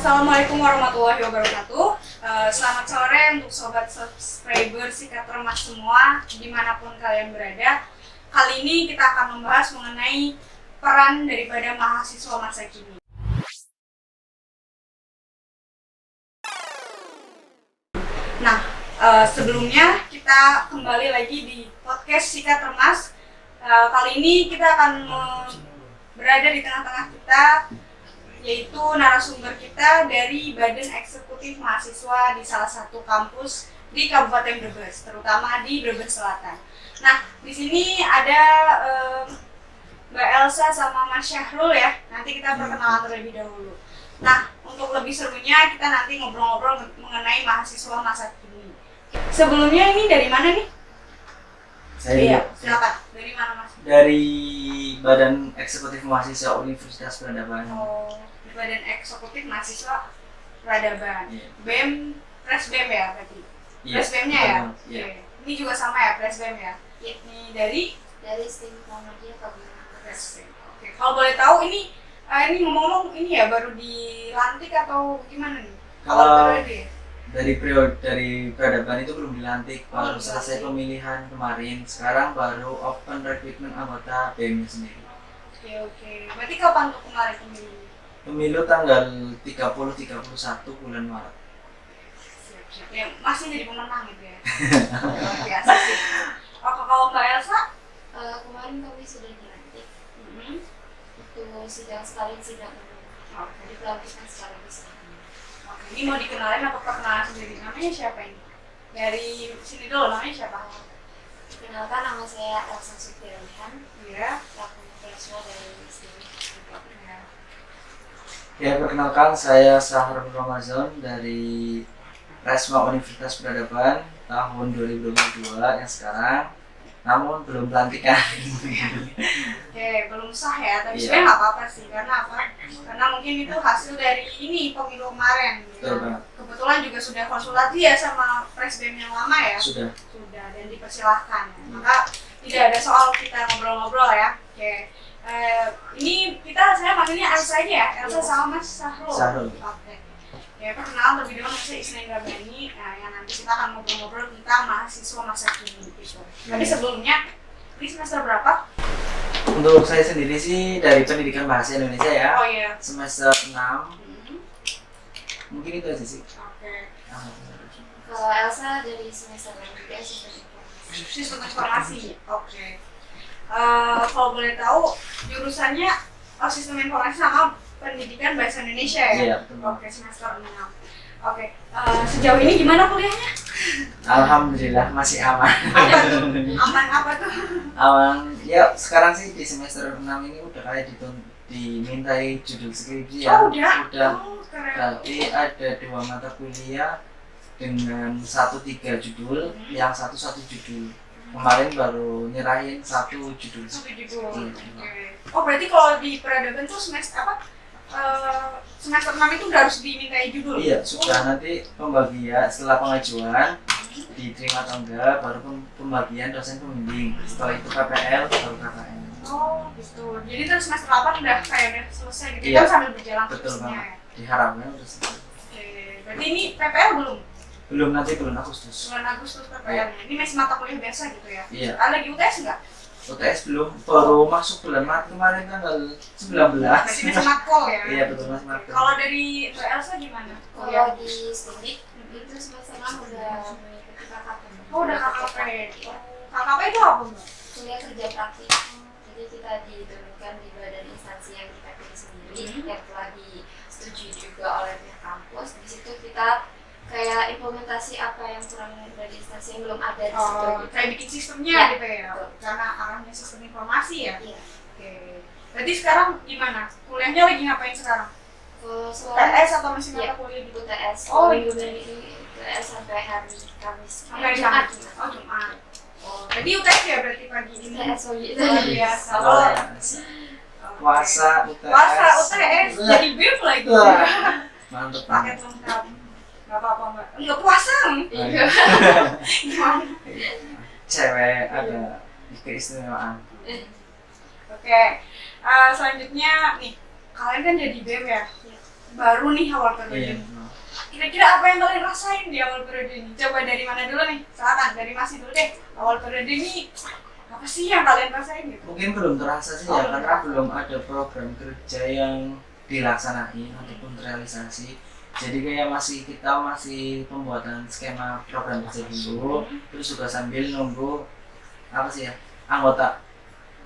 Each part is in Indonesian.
Assalamualaikum warahmatullahi wabarakatuh. Selamat sore untuk sobat subscriber Sikat Remas semua, dimanapun kalian berada. Kali ini kita akan membahas mengenai peran daripada mahasiswa masa kini. Nah, sebelumnya kita kembali lagi di podcast Sikat Remas. Kali ini kita akan berada di tengah-tengah kita, yaitu narasumber kita dari Badan Eksekutif Mahasiswa di salah satu kampus di Kabupaten Brebes, terutama di Brebes Selatan. Nah, di sini ada Mbak Elsa sama Mas Syahrul ya. Nanti kita perkenalan terlebih dahulu. Nah, untuk lebih serunya kita nanti ngobrol-ngobrol mengenai mahasiswa masa kini. Sebelumnya ini dari mana nih? Saya silakan. Dari mana Mas? Dari Badan Eksekutif Mahasiswa Universitas Peradaban. Oh, Badan Eksekutif Mahasiswa Peradaban. Iya. BEM, Presbem ya berarti? Iya, Presbemnya ya? iya. Oke. Ini juga sama ya, Presbem ya? Iya. Ini dari STIM Muhammadiyah Kabupaten Presbem. Oke, kalau boleh tahu ini ngomong-ngomong ini ya baru dilantik atau gimana nih? Kalau periode? dari peradaban itu belum dilantik, baru selesai pemilihan kemarin. Sekarang baru open recruitment anggota BEM sendiri. Oke. Berarti kapan tuh kemarin pemilu? Pemilu tanggal 30-31 bulan Maret. Siap-siap. Ya, masih jadi pemenang gitu ya? Luar biasa sih. Kalau Mbak Elsa? Kemarin kami sudah dilantik. Itu sidang Oke. dipelantikan secara besar. Oke, ini mau dikenalin atau perkenalan sendiri? Namanya siapa ini? Dari sini dulu, namanya siapa? Perkenalkan, nama saya Elsa Sutirlihan, Iya. selaku mahasiswa dari STIM. Ya, perkenalkan saya Syahrul Ramadan dari Resma Universitas Peradaban tahun 2022 yang sekarang, namun belum pelantikan. Oke, belum sah ya, tapi Iya. sebenarnya nggak apa-apa sih, karena apa? Karena mungkin itu hasil dari ini pemilu kemarin. Betul banget. Kebetulan juga sudah konsultasi ya sama Presbem yang lama ya. Sudah. Dan dipersilahkan. Maka tidak ada soal kita ngobrol-ngobrol ya. Oke. Ini saya manggilnya Elsa aja ya, Elsa sama Mas Syahrul. Syahrul. Oke. Ya, perkenalan terlebih dahulu saya Isnain Rabbani. Nah, yang nanti kita akan ngobrol-ngobrol tentang mahasiswa masa kini gitu. Tapi sebelumnya, ini semester berapa? Untuk saya sendiri sih dari Pendidikan Bahasa Indonesia ya. Oh iya. Semester 6. Mungkin itu aja sih. Oke. Kalau Elsa dari semester 6 juga Sistem informasi. Oke. Kalau boleh tahu jurusannya sistem informasi sama pendidikan bahasa Indonesia ya? Iya, betul. Oke, semester 6. Oke. Sejauh ini gimana kuliahnya? Alhamdulillah masih aman. Apa tuh? Aman apa tuh? Aman. Ya sekarang sih di semester 6 ini udah kayak dimintai judul skripsi ya. Oh, udah. Udah. Oh, keren. Berarti ada 2 mata kuliah dengan 1-3 judul, yang 1 judul. Kemarin baru nyerahin 1 judul. 1 judul. Iya. Oke. Oh, berarti kalau di peradaban tuh semester apa? Semester 6 itu udah harus dimintai judul? Iya, sudah. Nanti pembagian setelah pengajuan diterima atau enggak, baru pembagian dosen pembimbing. Setelah itu KPL baru KKN. Oh, gitu. Jadi terus semester 8 udah selesai gitu. Iya. Kan sambil berjalan Betul skripsinya banget. ya. Diharapkan udah selesai. Oke. Berarti ini PPL belum? Belum, nanti bulan Agustus. Bulan Agustus PPL. Ini masih mata kuliah biasa gitu ya? Iya. Lagi UTS enggak? UTS belum, baru masuk bulan Maret kemarin tanggal 19. Berarti masih matkul ya? Iya, betul, masih matkul. Kalau dari Mbak Elsa gimana? Kalau di STIM itu semester 6 udah mengikuti KKP. Oh, udah KKP. KKP itu apa, Mbak? Kuliah kerja praktik. Jadi kita diturunkan di badan instansi yang kita pilih sendiri, yang telah disetujui juga oleh pihak kampus. Di situ kita kayak implementasi apa yang kurang dari instansi yang belum ada di situ. Kayak bikin sistemnya Ya, gitu ya? betul. Karena arahnya sistem informasi ya? Iya. Oke. Berarti sekarang gimana? Kuliahnya lagi ngapain sekarang? Kalau TS atau masih Iya. mata kuliah di UTS. Oh, minggu ini UTS sampai hari Kamis. Sampai Jumat. Oh, Jumat. Oh, jadi UTS ya berarti pagi ini? UTS oh gitu. Luar biasa. Oh, Oh, ya. Puasa, UTS. Puasa UTS, jadi BEM lagi. Wah. Mantep Paket banget. lengkap. Gak apa-apa Mbak. Enggak puasa. Iya. Gimana? Cewek ada keistimewaan. Oke. Selanjutnya nih, kalian kan jadi BEM ya? baru nih awal periode Iya. ini. Kira-kira apa yang kalian rasain di awal periode ini? Coba dari mana dulu nih? Silakan dari Masih dulu deh. Awal periode ini apa sih yang kalian rasain gitu? Mungkin belum terasa sih ya, karena belum ada program kerja yang dilaksanain ataupun terrealisasi. Jadi kayak kita masih pembuatan skema program kerja dulu, terus juga sambil nunggu apa sih ya, anggota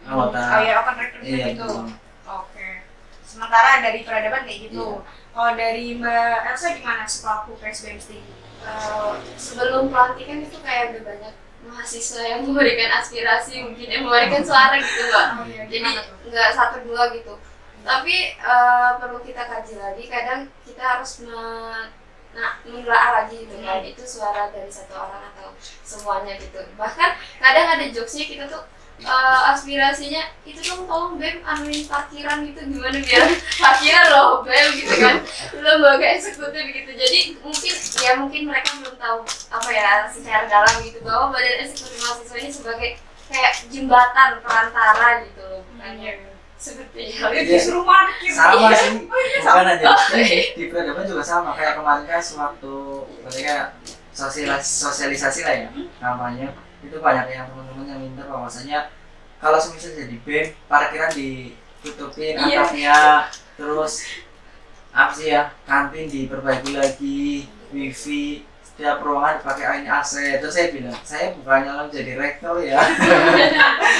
Oh ya, open recruitment iya gitu. betul. Oke. Sementara dari peradaban kayak gitu. Iya. Kalau dari Mbak Elsa gimana selaku PSBM STIGI? Sebelum pelantikan itu kayak udah banyak mahasiswa yang memberikan aspirasi, mungkin yang memberikan suara gitu Mbak. Oh iya, Jadi gimana tuh? nggak satu dua gitu. Tapi perlu kita kaji lagi. Kadang kita harus menelaah lagi gitu kan. Itu suara dari satu orang atau semuanya gitu. Bahkan kadang ada jokesnya kita tuh aspirasinya itu dong tolong BEM anuin parkiran gitu, gimana biar parkiran loh BEM gitu kan, lembaga eksekutif gitu. Jadi mungkin mereka belum tahu apa ya secara dalam gitu bahwa badan eksekutif mahasiswa ini sebagai kayak jembatan perantara gitu loh, bukannya seperti Kalian Iya. disuruh parkir. Sama sih, bukan aja Oh, di peradaban juga sama kayak kemarin kan sewaktu mereka sosialisasi lah ya kampanye, itu banyak yang teman-teman yang minta bahwasanya kalau semisal jadi BEM parkiran ditutupin Iya. atapnya, terus apa sih ya, kantin diperbaiki lagi, wifi setiap ruangan dipakai AC. Terus saya bilang saya bukannya lo jadi rektor ya.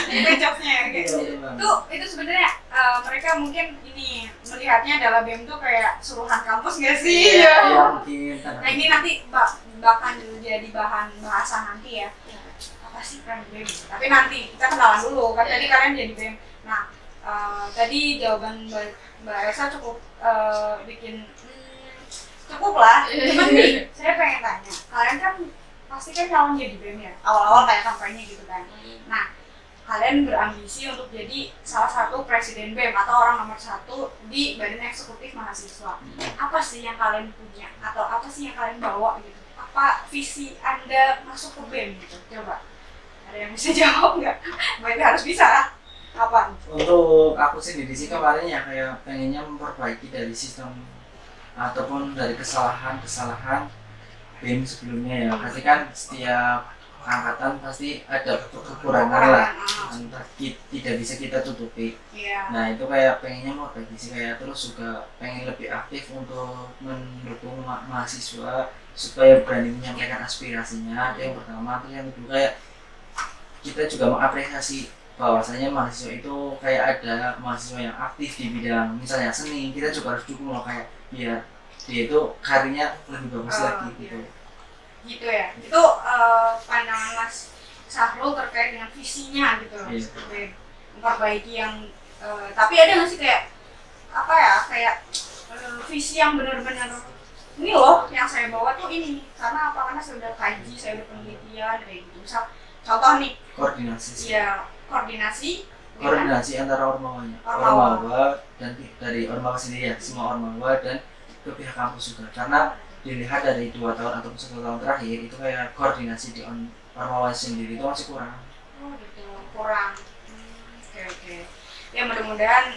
Itu jokesnya ya kayak gitu. Itu sebenarnya mereka mungkin ini melihatnya adalah BEM tuh kayak suruhan kampus nggak sih? Iya mungkin. Nah ini nanti bahkan jadi bahan bahasa nanti ya. Apa sih kan BEM? Tapi nanti kita kenalan dulu kan tadi kalian jadi BEM. Nah tadi jawaban Mbak Elsa cukup bikin cukup lah. Cuman nih saya pengen tanya, kalian kan pasti kan calon jadi BEM ya, awal-awal kayak kampanye gitu kan. Nah kalian berambisi untuk jadi salah satu presiden BEM atau orang nomor 1 di badan eksekutif mahasiswa. Apa sih yang kalian punya atau apa sih yang kalian bawa gitu? Apa visi Anda masuk ke BEM gitu? Coba ada yang bisa jawab nggak? Mereka harus bisa. Apa? Untuk aku sendiri sih kemarin ya kayak pengennya memperbaiki dari sistem ataupun dari kesalahan BEM sebelumnya ya. Pasti kan setiap angkatan pasti ada kekurangan lah, entah tidak bisa kita tutupi. Iya. Nah itu kayak pengennya mau bagi sih, kayak terus juga pengen lebih aktif untuk mendukung mahasiswa supaya berani menyampaikan aspirasinya. Itu yang pertama. Terus yang kedua kayak kita juga mengapresiasi bahwasanya mahasiswa itu kayak ada mahasiswa yang aktif di bidang misalnya seni, kita juga harus dukung loh, kayak biar dia itu karirnya lebih bagus lagi gitu. Gitu ya. Itu pandangan Mas Sahrul terkait dengan visinya gitu loh. Iya. Memperbaiki yang tapi ada nggak sih kayak apa ya kayak visi yang benar-benar ini loh yang saya bawa tuh ini karena apa, karena saya udah kaji, saya udah penelitian kayak gitu. Misal contoh nih, Koordinasi sih. ya koordinasi Antara ormawa dan dari ormawa sendiri ya, semua ormawa dan ke pihak kampus juga, karena dilihat dari 2 tahun atau 1 tahun terakhir itu kayak koordinasi di ormawa sendiri itu masih kurang. Oh gitu, kurang. Oke. Ya mudah-mudahan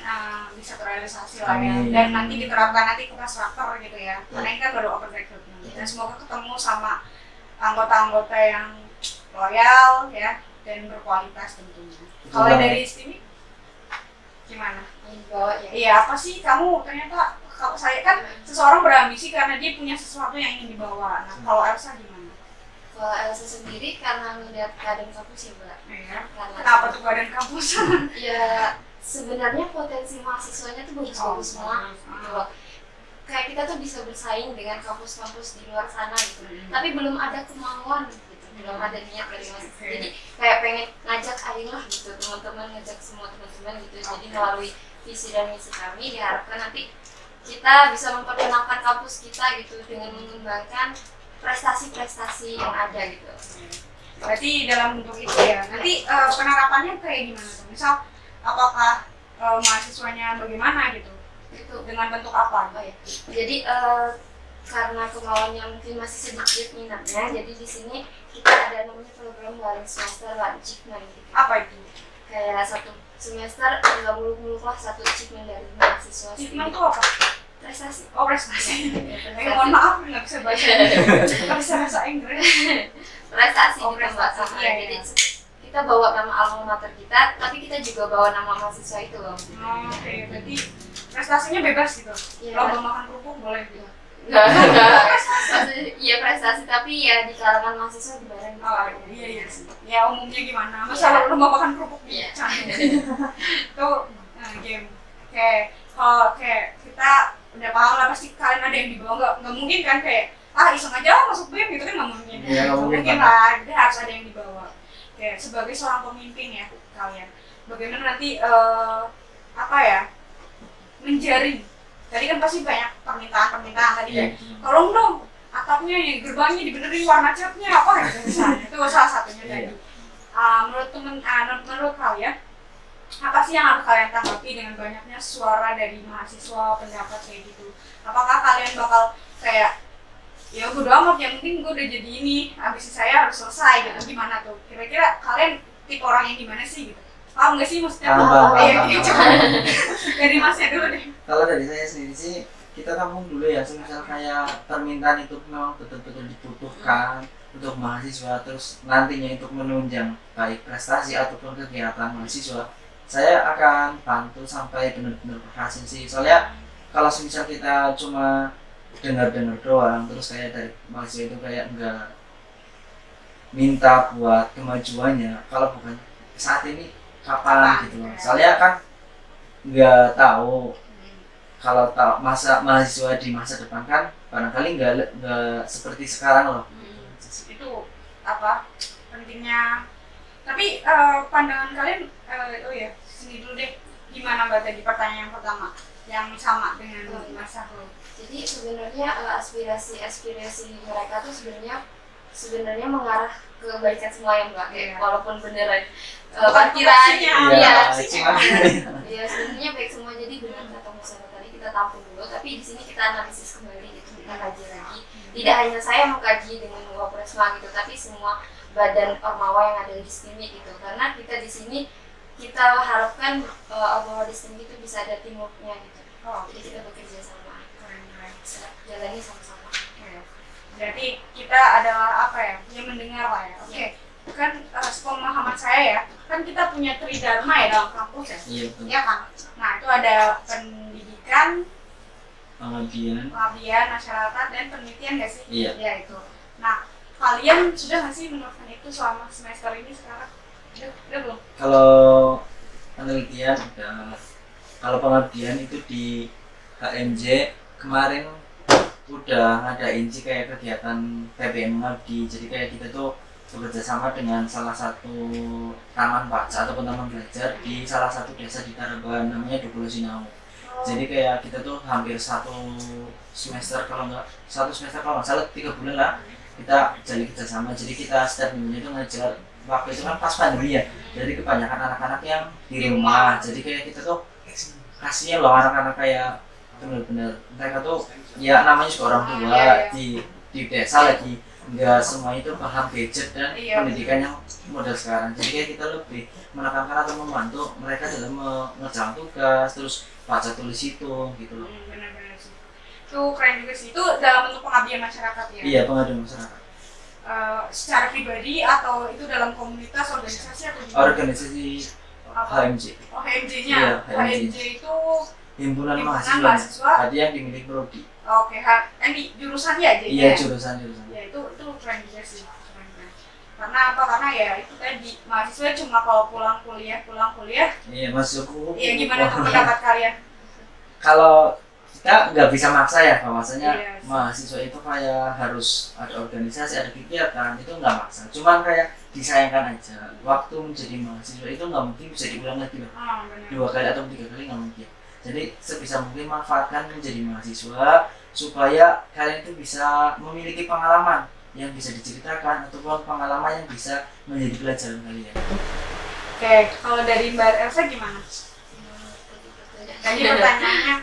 bisa terrealisasi lah ya. Amin. Dan nanti diterapkan nanti ke Pasraker gitu ya. Karena ini kan baru open recruitment. Dan semoga ketemu sama anggota-anggota yang loyal ya dan berkualitas tentunya. Kalau dari Istimi gimana? bawa ya. Iya, apa sih kamu ternyata kalau saya kan seseorang berambisi karena dia punya sesuatu yang ingin dibawa. Nah, kalau Elsa gimana? Kalau Elsa sendiri karena melihat keadaan kampus ya Mbak. Iya. Karena Kenapa tuh badan kampus? ya sebenarnya potensi mahasiswanya tuh bagus-bagus semua gitu loh. Kayak kita tuh bisa bersaing dengan kampus-kampus di luar sana gitu. Tapi belum ada kemauan gitu. Belum ada niat dari mahasiswa. Jadi kayak pengen ngajak ayolah gitu, teman-teman ngajak semua teman-teman gitu. Jadi melalui visi dan misi kami diharapkan nanti kita bisa memperkenalkan kampus kita gitu dengan mengembangkan prestasi-prestasi yang ada gitu. Berarti dalam bentuk itu ya. Nanti penerapannya kayak gimana tuh? Misal apakah mahasiswanya bagaimana gitu? Itu Dengan bentuk apa? oh ya. Jadi karena kemauannya mungkin masih sedikit minatnya, jadi di sini kita ada namanya program waring semester achievement gitu. Apa itu? Kayak satu semester nggak muluk-muluk lah satu achievement dari mahasiswa Achievement sendiri. itu apa? prestasi. Oh, prestasi. Prestasi. Mohon maaf nggak bisa baca, nggak bisa bahasa Inggris. Prestasi Oh, gitu Mbak. prestasi, Jadi iya. kita bawa nama alma mater kita, tapi kita juga bawa nama mahasiswa itu loh. Oh, oke, berarti prestasinya bebas gitu. Iya. Lomba makan kerupuk boleh gitu. Enggak. Maksudnya iya prestasi, tapi ya di kalangan mahasiswa dibareng. Oh iya sih. Ya umumnya gimana? Masa lomba makan kerupuk Iya. candi. Itu game. Kalau kayak kita udah paham lah pasti kalian ada yang dibawa, nggak mungkin kan kayak iseng aja masuk BEM gitu kan nggak mungkin. Iya, nggak mungkin, lah, dia harus ada yang dibawa. Kayak sebagai seorang pemimpin ya kalian, bagaimana nanti apa ya, menjaring. Tadi kan pasti banyak permintaan tadi ya. Tolong dong atapnya ya, gerbangnya dibenerin, warna catnya apa gitu misalnya. Itu salah satunya tadi. Menurut kalian apa sih yang harus kalian tanggapi dengan banyaknya suara dari mahasiswa, pendapat kayak gitu? Apakah kalian bakal kayak ya bodo amat, yang penting gue udah jadi ini, habis saya harus selesai gitu, gimana tuh? Kira-kira kalian tipe orang yang gimana sih gitu? Paham nggak sih maksudnya? Paham. Coba dari masnya dulu deh. Kalau dari saya sendiri sih, kita tampung dulu ya, semisal kayak permintaan itu memang betul-betul dibutuhkan untuk mahasiswa, terus nantinya untuk menunjang baik prestasi ataupun kegiatan mahasiswa, saya akan bantu sampai benar-benar berhasil sih. Soalnya kalau semisal kita cuma dengar-dengar doang, terus kayak dari mahasiswa itu kayak enggak minta buat kemajuannya, kalau bukan saat ini kapan gitu loh. Soalnya kan nggak tahu, kalau tahu masa mahasiswa di masa depan kan barangkali nggak seperti sekarang loh. Itu apa pentingnya? Tapi pandangan kalian, oh ya sini dulu deh, gimana Mbak tadi pertanyaan yang pertama yang sama dengan Mas Syahrul? Jadi sebenarnya aspirasi mereka tuh sebenarnya mengarah ke kebaikan semua ya Mbak. Kayak walaupun beneran parkiran iya. Ya sebenarnya baik semua, jadi benar kata Mas Syahrul tadi, kita tampung dulu, tapi di sini kita analisis kembali gitu, kita kaji lagi. Tidak hanya saya mengkaji dengan Wapresma gitu, tapi semua badan ormawa yang ada di sini gitu. Karena kita di sini kita harapkan ormawa di sini itu bisa ada teamworknya gitu. Jadi kita bekerja sama, bisa jalani sama-sama. Berarti kita adalah apa ya, yang mendengar lah ya. Oke. Kan sepemahaman saya ya, kan kita punya tridharma ya dalam kampus ya. Iya betul. Iya kan. Nah itu ada pendidikan, pengabdian masyarakat, dan penelitian nggak sih? Iya. Ya itu. Nah kalian sudah nggak sih menerapkan itu selama semester ini sekarang? Udah belum? Kalau penelitian udah, kalau pengabdian itu di HMJ kemarin udah ngadain sih kayak kegiatan PBM mengabdi. Jadi kayak kita tuh bekerja sama dengan salah satu taman baca ataupun taman belajar di salah satu desa di Taraban, namanya Dukuh Sinau. Jadi kayak kita tuh hampir satu semester kalau nggak salah 3 bulan lah kita jadi kerjasama. Jadi kita setiap minggunya itu ngajar, waktu itu kan pas pandemi ya, jadi kebanyakan anak-anak yang di rumah. Jadi kayak kita tuh kasihan loh anak-anak kayak bener-bener mereka tuh ya namanya juga orang tua di desa lagi, nggak semua itu paham gadget dan pendidikan yang model sekarang. Jadi kayak kita lebih menekankan atau membantu mereka dalam mengerjakan tugas, terus baca tulis hitung gitu loh. Benar-benar sih. Itu keren juga sih. Itu dalam bentuk pengabdian masyarakat ya. Iya, pengabdian masyarakat. Secara pribadi atau itu dalam komunitas, organisasi atau gimana? Organisasi HMJ. Oh HMJ-nya. Iya, HMJ itu Himpunan mahasiswa. Mahasiswa. Tadi yang dimiliki prodi. Oke, ini jurusannya aja Iya, ya? jurusan. Ya itu keren juga sih. Keren. Karena apa? Karena ya itu tadi mahasiswa cuma kalau pulang kuliah. Iya, masuk. Iya, gimana tuh pendapat kalian? Kalau kita nggak bisa maksa ya, bahwasanya Yes. mahasiswa itu kayak harus ada organisasi, ada kegiatan, itu nggak maksa. Cuman kayak disayangkan aja. Waktu menjadi mahasiswa itu nggak mungkin bisa diulang lagi loh. Benar. 2 kali atau 3 kali nggak mungkin. Jadi sebisa mungkin manfaatkan menjadi mahasiswa supaya kalian itu bisa memiliki pengalaman yang bisa diceritakan ataupun pengalaman yang bisa menjadi pelajaran kalian. Oke, kalau dari Mbak Elsa gimana? Tadi pertanyaannya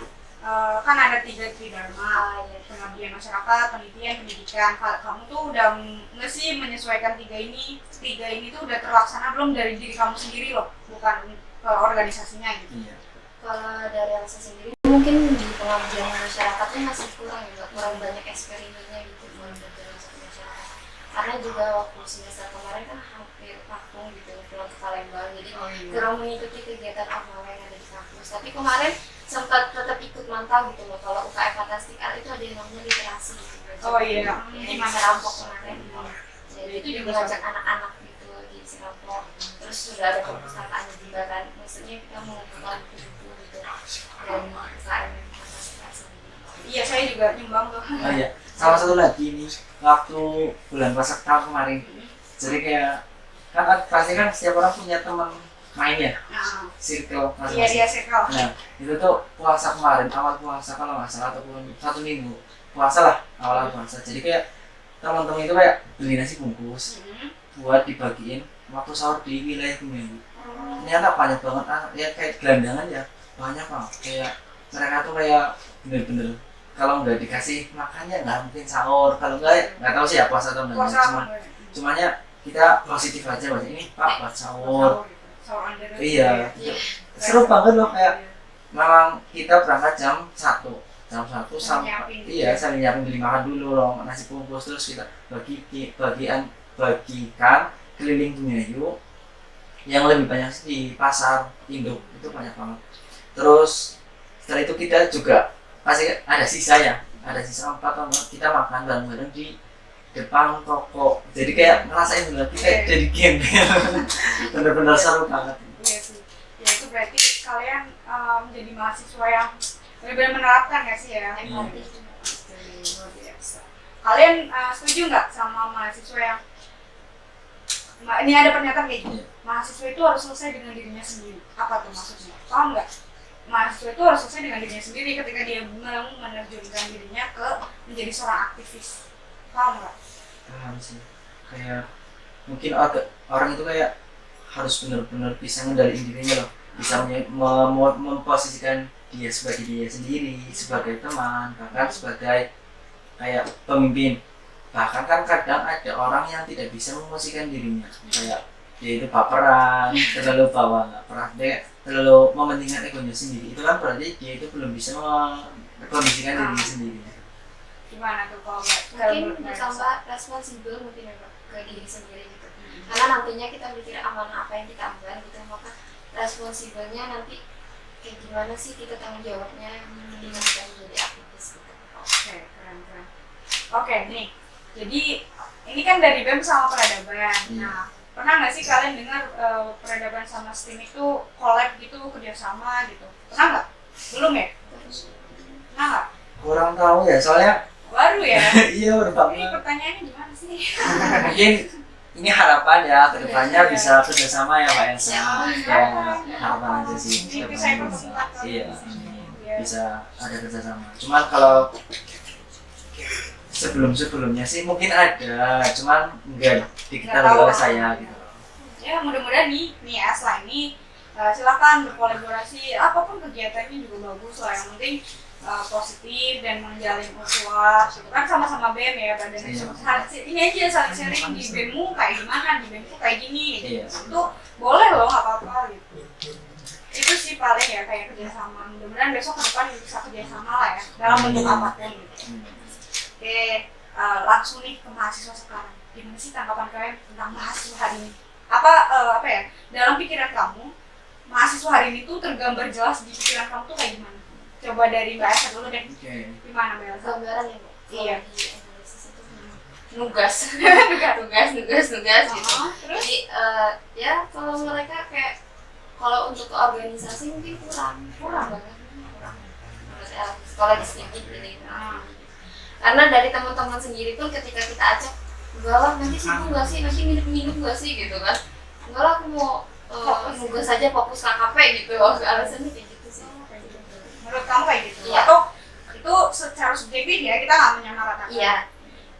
kan ada 3 tridharma, pengabdian masyarakat, penelitian, pendidikan. Kamu tuh udah nggak sih menyesuaikan 3 ini tuh udah terlaksana belum dari diri kamu sendiri loh, bukan ke organisasinya gitu? Iya. Kalau dari Elsa sendiri mungkin di pengabdian masyarakatnya masih kurang ya, kurang banyak eksperimennya gitu buat belajar masuk ke masyarakat. Karena juga waktu semester kemarin kan hampir vakum gitu pulang ke Palembang, jadi kurang mengikuti kegiatan apa yang ada di kampus. Tapi kemarin sempat tetap ikut mantau gitu loh, kalau UKM Fantastik Art itu ada yang namanya literasi gitu. Oh iya, Di Serampok kemarin. Jadi itu juga ngajak anak-anak gitu di Serampok. Terus sudah ada perpustakaannya juga kan, maksudnya kita mengumpulkan buku gitu dan UKM Fantastik Art sendiri. Iya, saya juga nyumbang tuh. Oh iya, sama satu lagi nih, waktu bulan puasa tahun kemarin, jadi kayak kan pasti kan setiap orang punya teman main ya, Nah, circle iya dia masing-masing. circle. Nah itu tuh puasa kemarin, awal puasa kalau nggak salah ataupun 1 minggu puasa lah, awal puasa. Jadi kayak teman-teman itu kayak beli nasi bungkus buat dibagiin waktu sahur di wilayah Bumiayu. Ternyata banyak banget anak ya, kayak gelandangan ya, banyak banget. Kayak mereka tuh kayak bener-bener kalau nggak dikasih makannya nggak mungkin sahur, kalau nggak tahu sih ya puasa atau enggak. Cumanya kita positif aja bahwa ini Pak buat sahur. Iya, seru banget loh, kayak memang kita berangkat jam 1 sampai sambil nyiapin beli makan dulu loh, nasi bungkus, terus kita bagikan keliling Bumiayu. Yang lebih banyak sih di pasar induk itu banyak banget. Terus setelah itu kita juga pasti ada sisa ya, ada sisa 4 atau 5, kita makan bareng-bareng di depan toko. Jadi kayak ngerasain bener kita jadi gembel. Bener-bener seru banget. Iya sih. Ya itu berarti kalian menjadi mahasiswa yang benar-benar menerapkan ya sih ya. Luar biasa. Kalian setuju nggak sama mahasiswa yang ini ada pernyataan kayak gini, mahasiswa itu harus selesai dengan dirinya sendiri. Apa tuh maksudnya? Paham nggak? Mahasiswa itu harus selesai dengan dirinya sendiri ketika dia mau menerjunkan dirinya ke menjadi seorang aktivis. Paham nggak? Paham sih. Kayak mungkin orang itu kayak harus benar-benar bisa ngendaliin dirinya loh, bisa memposisikan dia sebagai dia sendiri, sebagai teman, bahkan sebagai kayak pemimpin. Bahkan kan kadang ada orang yang tidak bisa memposisikan dirinya, kayak dia itu baperan, terlalu dia terlalu mementingkan egonya sendiri. Itu kan berarti dia itu belum bisa mengkondisikan dirinya sendiri. Gimana tuh kalau mungkin bertambah responsibel mungkin ya Pak, ke diri sendiri gitu. Karena nantinya kita mikir amanah apa yang kita ambil gitu, maka responsibelnya nanti kayak gimana sih kita tanggung jawabnya ketika kita menjadi aktivis gitu. Oke, keren. Oke, nih. Jadi ini kan dari BEM sama peradaban. Nah, pernah nggak sih kalian dengar peradaban sama STEM itu collab gitu, kerjasama gitu? Pernah nggak? Belum ya? Pernah nggak? Kurang tahu ya, soalnya baru ya. iya baru banget. Ini pertanyaannya gimana sih? Mungkin ini harapan ya, kedepannya bisa kerjasama ya Pak Elsa. Ya harapan aja sih. Ini saya persempatkan. Iya, bisa ada kerjasama. Cuman kalau sebelumnya sih mungkin ada, cuman enggak diketahui oleh saya gitu. Ya mudah-mudahan nih ya setelah ini silakan berkolaborasi, apapun kegiatannya juga bagus lah, yang penting positif dan menjalin ukhuwah gitu kan, sama-sama BEM ya badan ini aja saling sharing di BEMmu kayak gimana, di BEMku kayak gini gitu. Itu boleh loh, nggak apa-apa gitu. Itu sih paling ya kayak kerjasama, mudah-mudahan besok ke depan bisa kerjasama lah ya dalam bentuk apapun gitu. Oke, langsung nih ke mahasiswa sekarang. Gimana sih tanggapan kalian tentang mahasiswa hari ini? Apa ya? Dalam pikiran kamu, mahasiswa hari ini tuh tergambar jelas di pikiran kamu tuh kayak gimana? Coba dari Mbak Elsa dulu deh. Gimana Mbak Elsa? Gambaran ya Bu? Iya. Nugas gitu. Jadi ya kalau mereka kayak kalau untuk organisasi mungkin kurang banget. Sekolah di sini ini. Karena dari teman-teman sendiri pun ketika kita ajak, enggak lah nanti sibuk nggak sih, nanti minum nggak sih gitu kan, enggak lah aku mau nugas saja fokus KKP gitu, alasannya kayak gitu sih. Menurut kamu kayak gitu? Iya. Atau itu secara subjektif ya, kita nggak menyamaratakan. Iya.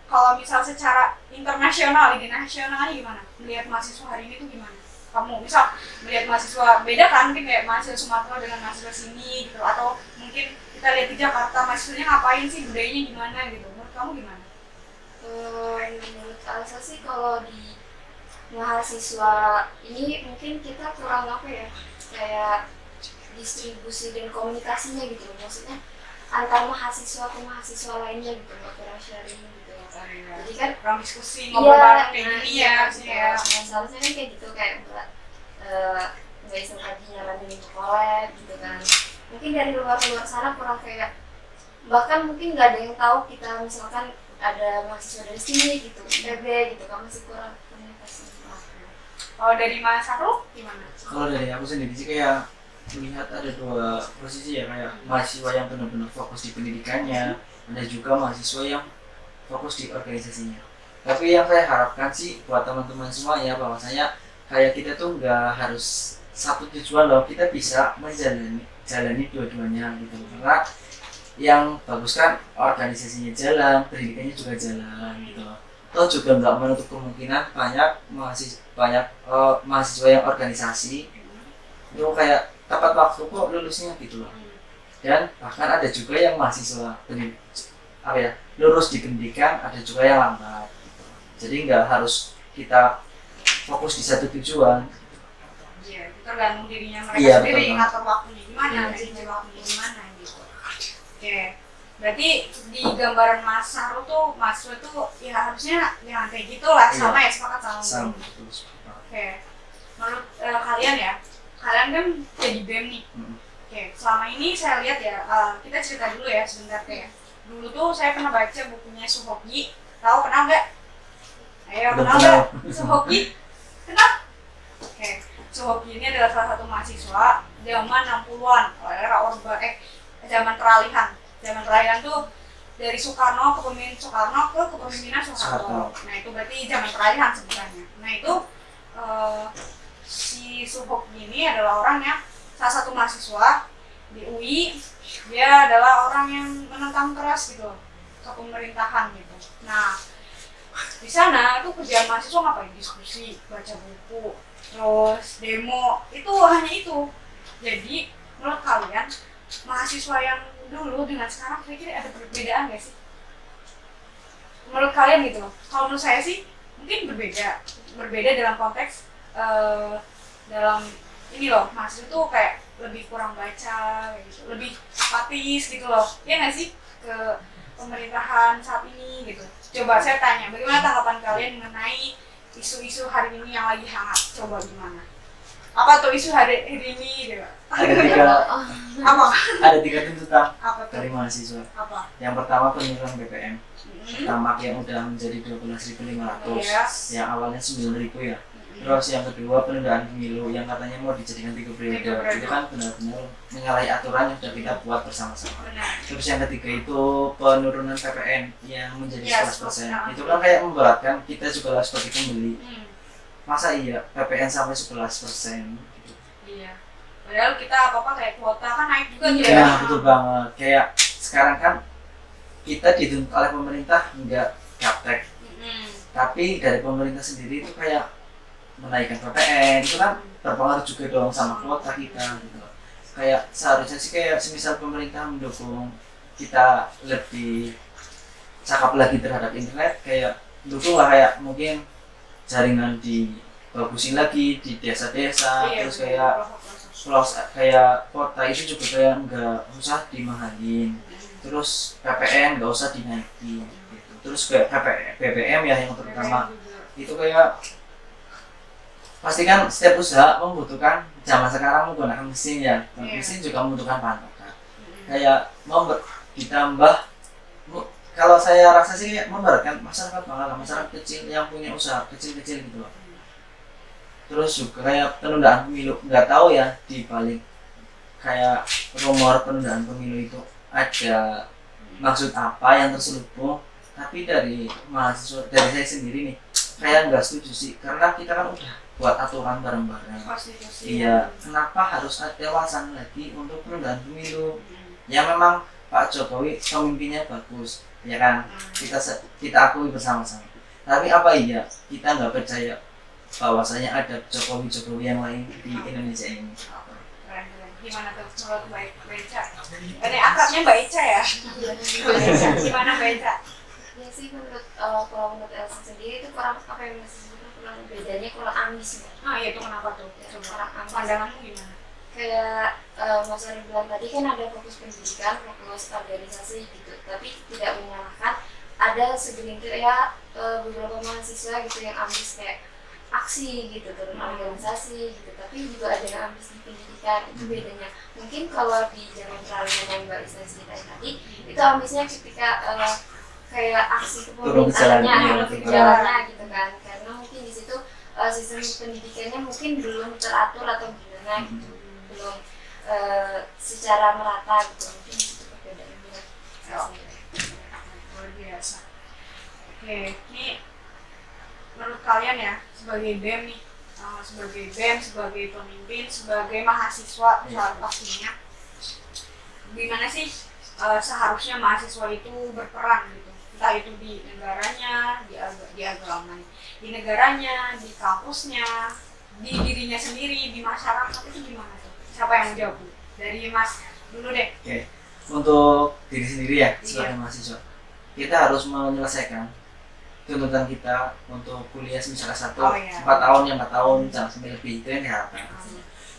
Kalau misal secara internasional, di nasionalnya gimana? Melihat mahasiswa hari ini tuh gimana? Kamu misal melihat mahasiswa beda kan, mungkin kayak mahasiswa Sumatera dengan mahasiswa sini gitu, atau mungkin kita lihat di Jakarta mahasiswanya ngapain sih, budayanya gimana gitu. Menurut kamu gimana? Menurut Alsa sih kalau di mahasiswa ini mungkin kita kurang apa ya, kayak distribusi dan komunikasinya gitu loh. Maksudnya antar mahasiswa ke mahasiswa lainnya gitu loh, kurang sharing gitu loh kan. Jadi kan kurang diskusi ngobrol bareng kayak gini ya harusnya ya. seharusnya kan kayak gitu, kayak nggak iseng tadi nyaranin untuk collab gitu kan. Mungkin dari luar sana kurang kayak, bahkan mungkin nggak ada yang tahu kita misalkan ada mahasiswa dari sini gitu, PB gitu kan, masih kurang komunikasi. Kalau dari Mas Sarul gimana? Kalau dari aku sendiri sih kayak melihat ada dua posisi ya, kayak mahasiswa yang benar-benar fokus di pendidikannya, ada juga mahasiswa yang fokus di organisasinya. Tapi yang saya harapkan sih buat teman-teman semua ya, bahwasanya kayak kita tuh nggak harus satu tujuan loh, kita bisa menjalani dua-duanya gitu. Karena yang bagus kan organisasinya jalan, pendidikannya juga jalan gitu loh. Toh juga nggak menutup kemungkinan banyak mahasiswa yang organisasi itu kayak tepat waktu kok lulusnya gitu loh. Dan bahkan ada juga yang mahasiswa lulus di pendidikan, ada juga yang lambat gitu. Jadi nggak harus kita fokus di satu tujuan. Iya, itu tergantung dirinya mereka Iya, sendiri betul. ngatur waktunya gimana, manajemen waktunya gimana gitu. Oke, berarti di gambaran Mas Sarul tuh mahasiswa tuh ya harusnya ya kayak gitulah, sama ya, sepakat sama. Sama betul. Oke, menurut kalian ya, kalian kan jadi BEM nih. Oke, selama ini saya lihat ya, kita cerita dulu ya sebentar kayak. Dulu tuh saya pernah baca bukunya Suhoki, tahu kenal nggak? Ayo, kenal nggak? Suhoki? Kenal? Oke, Suhoki ini adalah salah satu mahasiswa zaman 60-an, era zaman peralihan. Zaman peralihan tuh dari Soekarno, kepemimpinan Soekarno ke kepemimpinan Soeharto. Nah itu berarti zaman peralihan sebenarnya. Nah itu si Suhoki ini adalah orang yang salah satu mahasiswa di UI. Dia adalah orang yang menentang keras gitu ke pemerintahan gitu. Nah di sana tuh kerjaan mahasiswa ngapain? Diskusi, baca buku, terus demo, itu hanya itu. Jadi menurut kalian mahasiswa yang dulu dengan sekarang kira-kira ada perbedaan gak sih? Menurut kalian gitu? Kalau menurut saya sih mungkin berbeda dalam konteks dalam ini loh, mahasiswa tuh kayak lebih kurang baca kayak gitu, lebih apatis gitu loh, ya nggak sih ke pemerintahan saat ini gitu. Coba saya tanya, bagaimana tanggapan kalian mengenai isu-isu hari ini yang lagi hangat? Coba gimana? Apa tuh isu hari ini gitu? Ada tiga tuntutan Apa tuh? dari mahasiswa. Apa? Yang pertama penurunan BPM, pertamax yang udah menjadi 12.500, yang awalnya 9.000 ya. Terus yang kedua penundaan pemilu yang katanya mau dijadikan 3 periode. Itu kan benar-benar menyalahi aturan yang sudah kita buat bersama-sama. Terus yang ketiga itu penurunan PPN yang menjadi 11%. Itu kan kayak memberatkan kita juga sebagai pembeli. Masa iya PPN sampai 11%? Gitu. Iya. Padahal kita apa-apa kayak kuota kan naik juga gitu Ya, betul banget. Kayak sekarang kan kita dituntut oleh pemerintah enggak gaptek. Tapi dari pemerintah sendiri itu kayak menaikkan PPN, itu kan berpengaruh juga dong sama kuota kita gitu. Kayak seharusnya sih kayak semisal pemerintah mendukung kita lebih cakap lagi terhadap internet, kayak dukung lah, kayak mungkin jaringan dibagusin lagi di desa-desa, terus kayak kayak kota itu juga kayak nggak usah dimahalin, terus PPN nggak usah dinaikin gitu. Terus kayak BBM ya yang terutama itu kayak pasti kan setiap usaha membutuhkan, zaman sekarang menggunakan mesin ya, mesin juga membutuhkan bahan bakar. Kayak ditambah, kalau saya rasa sih kayak memberatkan masyarakat banget, masyarakat kecil yang punya usaha kecil-kecil gitu loh. Terus juga kayak penundaan pemilu, nggak tahu ya di balik kayak rumor penundaan pemilu itu ada maksud apa yang terselubung. Tapi dari mahasiswa, dari saya sendiri nih, kayak nggak setuju sih, karena kita kan udah buat aturan bareng-bareng. Iya, kenapa harus ada wacana lagi untuk penundaan pemilu? Ya memang Pak Jokowi pemimpinnya bagus, ya kan? Kita akui bersama-sama. Tapi apa iya kita nggak percaya bahwasanya ada Jokowi yang lain di Indonesia ini? Gimana tuh menurut Mbak Eca? Ini akrabnya Mbak Eca ya? Gimana Mbak Eca? Ya sih, kalau menurut Elsa sendiri itu kurang apa yang bedanya kurang ambis. Nah iya itu kenapa tuh? Kurang ambis. Pandanganmu gimana? kayak Mas Ari bilang tadi kan ada fokus pendidikan, fokus organisasi gitu, tapi tidak menyalahkan ada segelintir ya beberapa mahasiswa gitu yang ambis kayak aksi gitu turun organisasi gitu, tapi juga ada yang ambis di pendidikan. Itu bedanya mungkin kalau di zaman peralihan yang Mbak Lisa ceritain tadi itu ambisnya ketika kayak aksi kepemimpinannya ke jalannya gitu kan, karena mungkin di situ sistem pendidikannya mungkin belum teratur atau gimana gitu, belum secara merata gitu, mungkin itu perbedaannya. Luar biasa. Oke, ini menurut kalian ya sebagai BEM nih, sebagai pemimpin, sebagai mahasiswa pastinya, gimana sih seharusnya mahasiswa itu berperan gitu, entah itu di negaranya, di agamanya, di negaranya, di kampusnya, di dirinya sendiri, di masyarakat, itu gimana tuh? Siapa yang jawab? Dari Mas dulu deh. Oke, untuk diri sendiri ya sebagai mahasiswa, kita harus menyelesaikan tuntutan kita untuk kuliah semester 1 4 tahun, 4 tahun, jangan sampai lebih, itu yang diharapkan.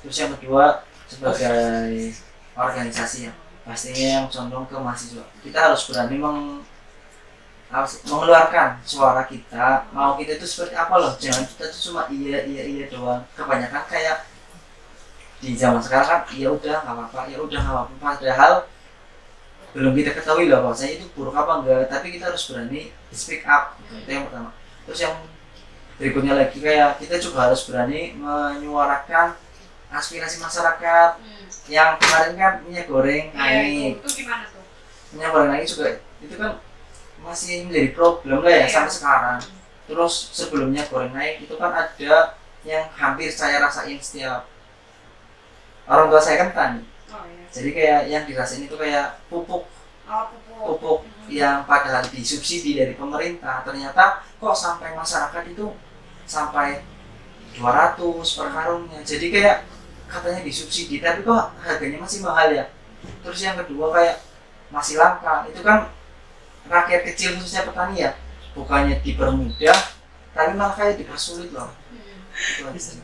Terus yang kedua, sebagai organisasi ya, pastinya yang condong ke mahasiswa, kita harus berani mengeluarkan suara kita, mau kita itu seperti apa loh, jangan kita tuh cuma iya doang. Kebanyakan kayak di zaman sekarang kan ya udah nggak apa-apa, padahal belum kita ketahui loh bahwasanya itu buruk apa enggak, tapi kita harus berani speak up, itu yang pertama. Terus yang berikutnya lagi, kayak kita juga harus berani menyuarakan aspirasi masyarakat. Yang kemarin kan minyak goreng naik, itu gimana tuh? minyak goreng naik juga itu kan masih menjadi problem lah ya sampai sekarang. Terus sebelumnya goreng naik itu kan ada yang hampir saya rasain, setiap orang tua saya kan petani. Jadi kayak yang dirasain itu kayak pupuk yang padahal disubsidi dari pemerintah, ternyata kok sampai masyarakat itu sampai 200 per karungnya. Jadi kayak katanya disubsidi tapi kok harganya masih mahal ya. Terus yang kedua kayak masih langka, itu kan rakyat kecil khususnya petani ya, bukannya dipermudah tapi malah kayak dipersulit loh. Itu aja sih.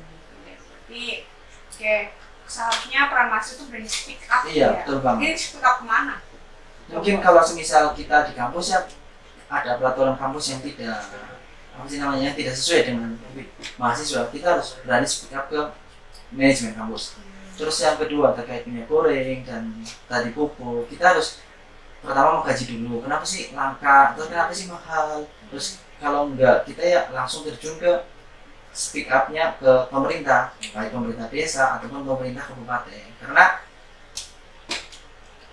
Jadi kayak seharusnya peran mahasiswa itu berani speak up. Iya, betul banget. Ini speak up kemana? Mungkin kalau semisal kita di kampus ya ada peraturan kampus yang tidak tidak sesuai dengan mahasiswa, kita harus berani speak up ke manajemen kampus. Terus yang kedua terkait minyak goreng dan tadi pupuk, kita harus pertama mengkaji dulu kenapa sih langka, terus kenapa sih mahal. Terus kalau enggak, kita ya langsung terjun ke speak up-nya ke pemerintah, baik pemerintah desa ataupun pemerintah kabupaten. Karena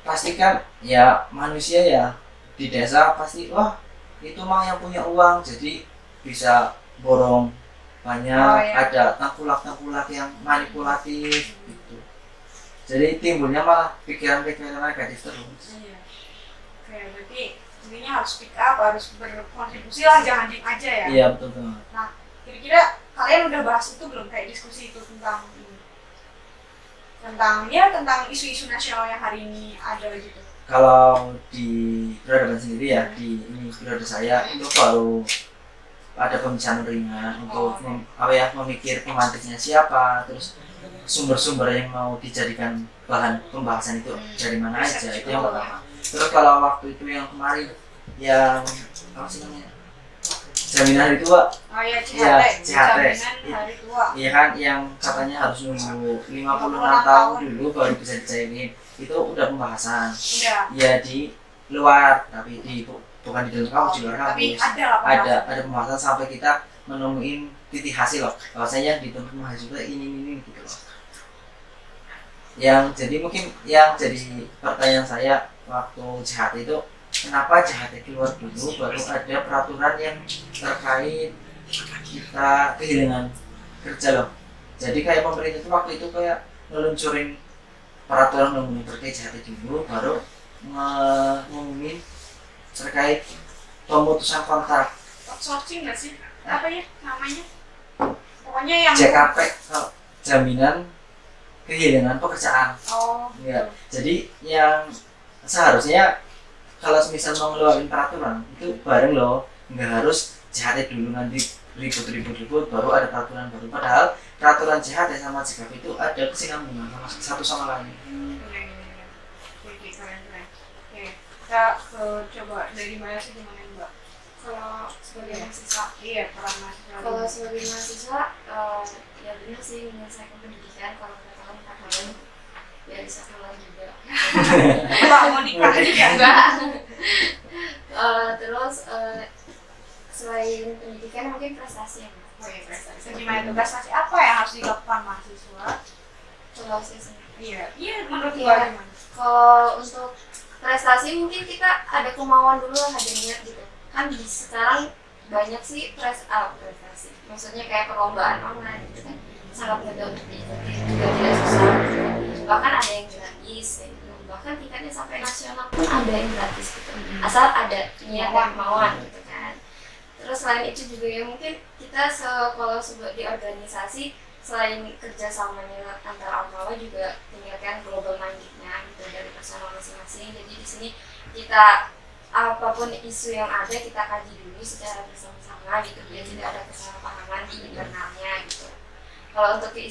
pastikan ya manusia ya di desa pasti wah itu mah yang punya uang jadi bisa borong banyak, ada tengkulak yang manipulatif gitu. Jadi timbulnya malah pikiran-pikiran negatif terus. Oke, berarti intinya harus speak up, harus berkontribusi lah, jangan diem aja ya. Iya, betul. Nah, kira-kira kalian udah bahas itu belum, kayak diskusi itu tentang isu-isu nasional yang hari ini ada gitu? Kalau di peradaban sendiri ya, di periode saya itu baru ada pembicaraan ringan untuk memikir pemantiknya siapa, terus sumber-sumber yang mau dijadikan bahan pembahasan itu dari mana aja, itu yang pertama. Terus kalau waktu itu yang kemarin yang apa sih namanya, jaminan hari tua, CHT, jaminan hari tua, iya kan, yang katanya harus nunggu 56 tahun dulu baru bisa dicairin, itu udah pembahasan. Ya di luar, tapi bukan di dalam kampus, di luar kampus. Tapi ada pembahasan sampai kita menemuin titik hasil loh, bahwasanya di tempat mahasiswa ini gitu loh. Yang jadi pertanyaan saya waktu JHT itu, kenapa JHT keluar dulu baru ada peraturan yang terkait kita kehilangan kerja loh. Jadi kayak pemerintah itu waktu itu kayak ngeluncurin peraturan terkait JHT dulu, baru ngomongin terkait pemutusan kontrak. Outsourcing nggak sih? Apa ya namanya? Pokoknya yang JKP, jaminan kehilangan pekerjaan. Ya, jadi yang seharusnya kalau misal mau ngeluarin peraturan itu bareng loh, nggak harus JHT dulu nanti ribut baru ada peraturan baru, padahal peraturan CHT sama CKP itu ada kesinambungan sama satu sama lain. Benar. Oke, keren. Oke, kita coba dari Mbak Elsa gimana nih, Mbak? Kalau sebagai mahasiswa, Iya, peran mahasiswa. kalau sebagai mahasiswa ya benar sih menyelesaikan pendidikan. Kalau katakan KKN ya bisa keluar juga. Mbak mau nikah juga? Enggak. Terus selain pendidikan mungkin prestasi ya. Oh iya, prestasi. Gimana tuh prestasi apa yang harus dilakukan mahasiswa? Kalau saya sendiri. Iya, menurut Iya. Mbak gimana? Kalau untuk prestasi mungkin kita ada kemauan dulu lah, ada niat gitu. Kan di sekarang banyak sih prestasi. Maksudnya kayak perlombaan online gitu kan sangat mudah untuk diikuti, juga tidak susah. Bahkan ada yang gratis kayak gitu. Bahkan tingkatnya sampai nasional pun ada yang gratis gitu. Asal ada niat dan kemauan gitu kan. Terus selain itu juga ya mungkin kita kalau di organisasi selain kerjasamanya antar almawa juga tinggalkan global mindednya gitu dari personal masing-masing. Jadi di sini kita apapun isu yang ada kita kaji dulu secara bersama-sama gitu biar tidak ada kesalahpahaman di internalnya gitu. Kalau untuk ke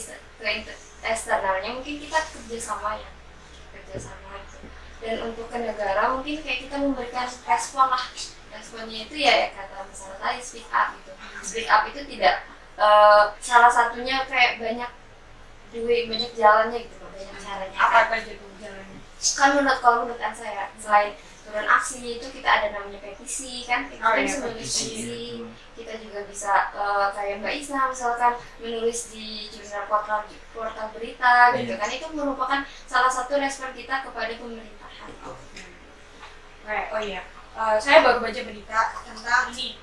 eksternalnya mungkin kita kerjasama gitu. Dan untuk ke negara mungkin kayak kita memberikan respon lah. Responnya itu ya kata misalnya tadi speak up gitu. Speak up itu tidak salah satunya kayak banyak jalannya gitu, banyak caranya. Apa aja tuh jalannya? Kan kalau menurut saya selain turun aksi itu kita ada namanya petisi kan, kita bisa menulis petisi. Kita juga bisa kayak Mbak Isna misalkan menulis di jurnal portal berita gitu kan, itu merupakan salah satu respon kita kepada pemerintahan. Oh iya, saya baru baca berita tentang ini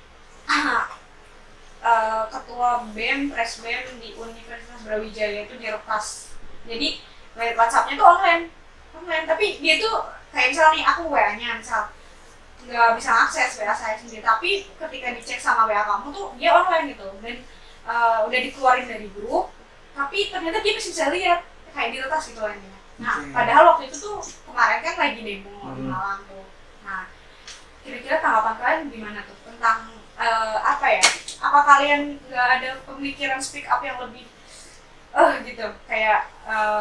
ketua BEM, Pres BEM di Universitas Brawijaya itu diretas. Jadi WhatsApp-nya tuh online, tapi dia tuh kayak misalnya nih aku WA-nya misal nggak bisa akses WA saya sendiri, tapi ketika dicek sama WA kamu tuh dia online gitu dan udah dikeluarin dari grup, tapi ternyata dia masih bisa lihat kayak diretas gitu lah. Nah, padahal waktu itu tuh kemarin kan lagi demo di Malang tuh. Nah, kira-kira tanggapan kalian gimana tuh tentang apa ya? Apa kalian nggak ada pemikiran speak up yang lebih gitu kayak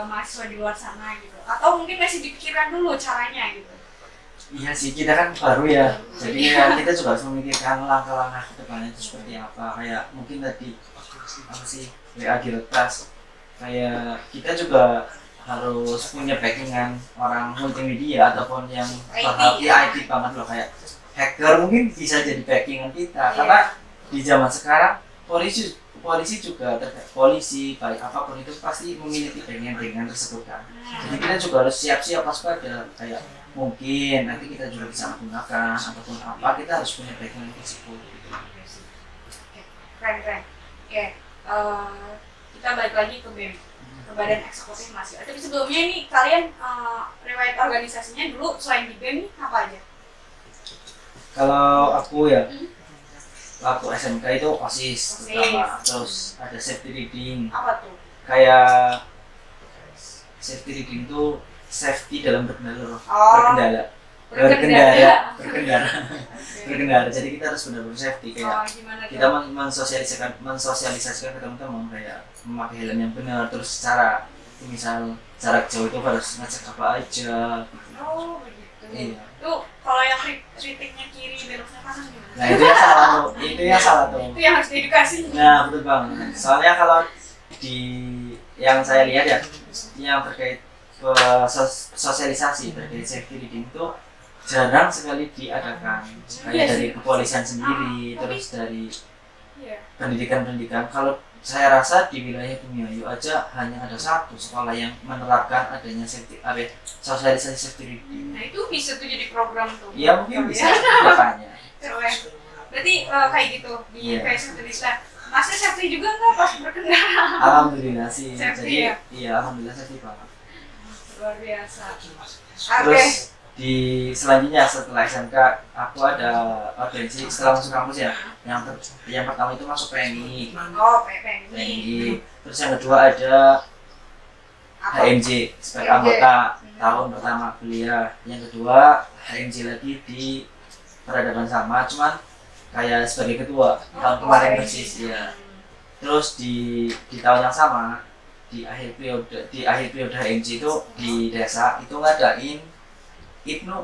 mahasiswa di luar sana gitu? Atau mungkin masih dipikirkan dulu caranya gitu? Iya sih, kita kan baru ya, jadi ya kita juga harus memikirkan langkah-langkah ke depannya itu seperti apa. Kayak mungkin tadi apa sih WA diretas, kayak kita juga harus punya backingan orang multimedia ataupun yang IT banget loh, kayak hacker mungkin bisa jadi backingan kita. Karena di zaman sekarang polisi juga polisi baik apapun itu pasti memiliki backingan tersebut kan. Jadi kita juga harus siap-siap waspada, kayak mungkin nanti kita juga bisa menggunakan ataupun apa, kita harus punya backingan tersebut. Keren. Oke, kita balik lagi ke BEM, ke Badan Eksekutif Mahasiswa. Tapi sebelumnya nih kalian riwayat organisasinya dulu selain di BEM nih apa aja? Kalau aku ya waktu SMK itu OSIS pertama, terus ada safety reading. Apa tuh? Kayak safety reading itu safety dalam berkendara. Jadi kita harus benar-benar safety, kayak kita mensosialisasikan ke teman-teman kayak memakai helm yang benar, terus misal jarak jauh itu harus ngecek apa aja gitu. Oh begitu. Iya. Tuh kalau yang kritiknya kiri beloknya kanan gimana? Nah itu yang salah tuh. Itu yang harus diedukasi. Nah betul banget. Soalnya kalau di yang saya lihat ya, yang terkait sosialisasi terkait safety reading itu jarang sekali diadakan. Kayak dari kepolisian sendiri, terus dari pendidikan. Kalau saya rasa di wilayah Bumiayu aja hanya ada satu sekolah yang menerapkan adanya sosialisasi safety reading. Nah itu bisa tuh jadi program tuh. Iya mungkin bisa, makanya. Keren. Berarti kayak gitu di Facebook Indonesia. Masnya safety juga nggak pas berkendara? Alhamdulillah sih. Safety, jadi ya? iya alhamdulillah safety banget. Luar biasa. Terus di selanjutnya setelah SMK aku ada organisasi setelah masuk kampus ya. Yang pertama itu masuk PMI. Oh PMI. Terus yang kedua ada HMJ sebagai anggota tahun pertama kuliah. Yang kedua HMJ lagi di peradaban sama, cuman kayak sebagai ketua tahun kemarin persis ya. Terus di tahun yang sama di akhir periode HMC itu di desa itu ngadain IPNU.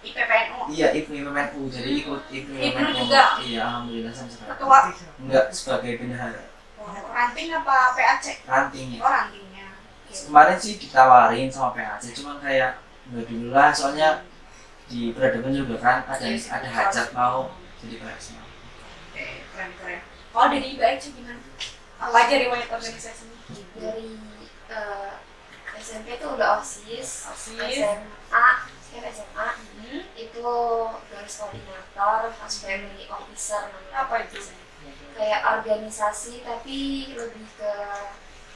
IPPNU. Iya, IPNU. Jadi ikut IPNU juga. Iya, alhamdulillah sampai sekarang. Ketua. Enggak, sebagai bendahara. Ranting apa PAC? Ranting ya. Oh, rantingnya. Kemarin sih ditawarin sama PAC, cuman kayak enggak dulu lah, soalnya di peradaban juga kan ada hajat mau jadi pers. Oke, keren. Kalau dari Mbak Eci gimana? Apa aja riwayat organisasinya? Dari SMP itu udah OSIS, OSIS. SMA itu garis koordinator, family officer namanya. Apa itu? Kayak organisasi tapi lebih ke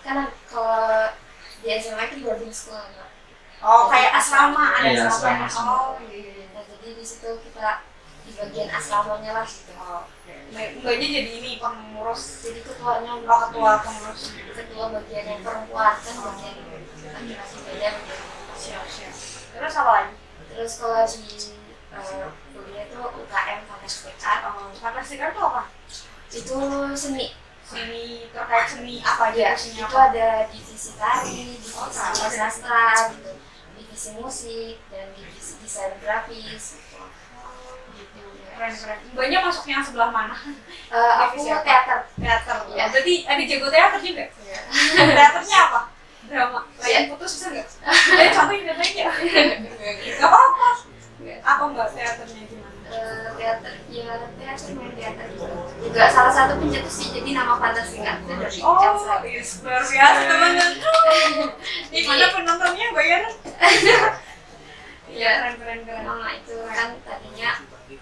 kan kalau di SMA itu boarding school kan. Oh, kayak asrama, ada Iya, asrama. asrama. Oh, iya. Nah, jadi di situ kita di bagian asramanya lah gitu. Mbaknya jadi ini pengurus, Jadi ketuanya ketua pengurus. ketua bagian yang perempuan kan bagian laki-laki beda bagian. Siap. Terus apa lagi? Terus kalau di kuliah itu UKM Fantastic Art. Fantastik itu apa? Itu seni. Seni, terkait seni apa aja? Ya, Seni itu apa? ada divisi tari, divisi sastra, gitu, divisi musik, dan divisi desain grafis. Gitu. Keren. Mbaknya masuk yang sebelah mana? Aku Divisi apa? teater. Teater. Iya. Berarti ada jago teater juga? Ya. Teaternya apa? Drama. Layan putus bisa nggak? Contohin aja. Gak apa-apa. Apa mbak teaternya gimana? Teater main teater juga salah satu pencetus sih, jadi nama Fantastic Art itu dari Elsa. Yes, luar biasa teman-teman. Di mana penontonnya bayaran? Iya, Keren. nama itu kan tadinya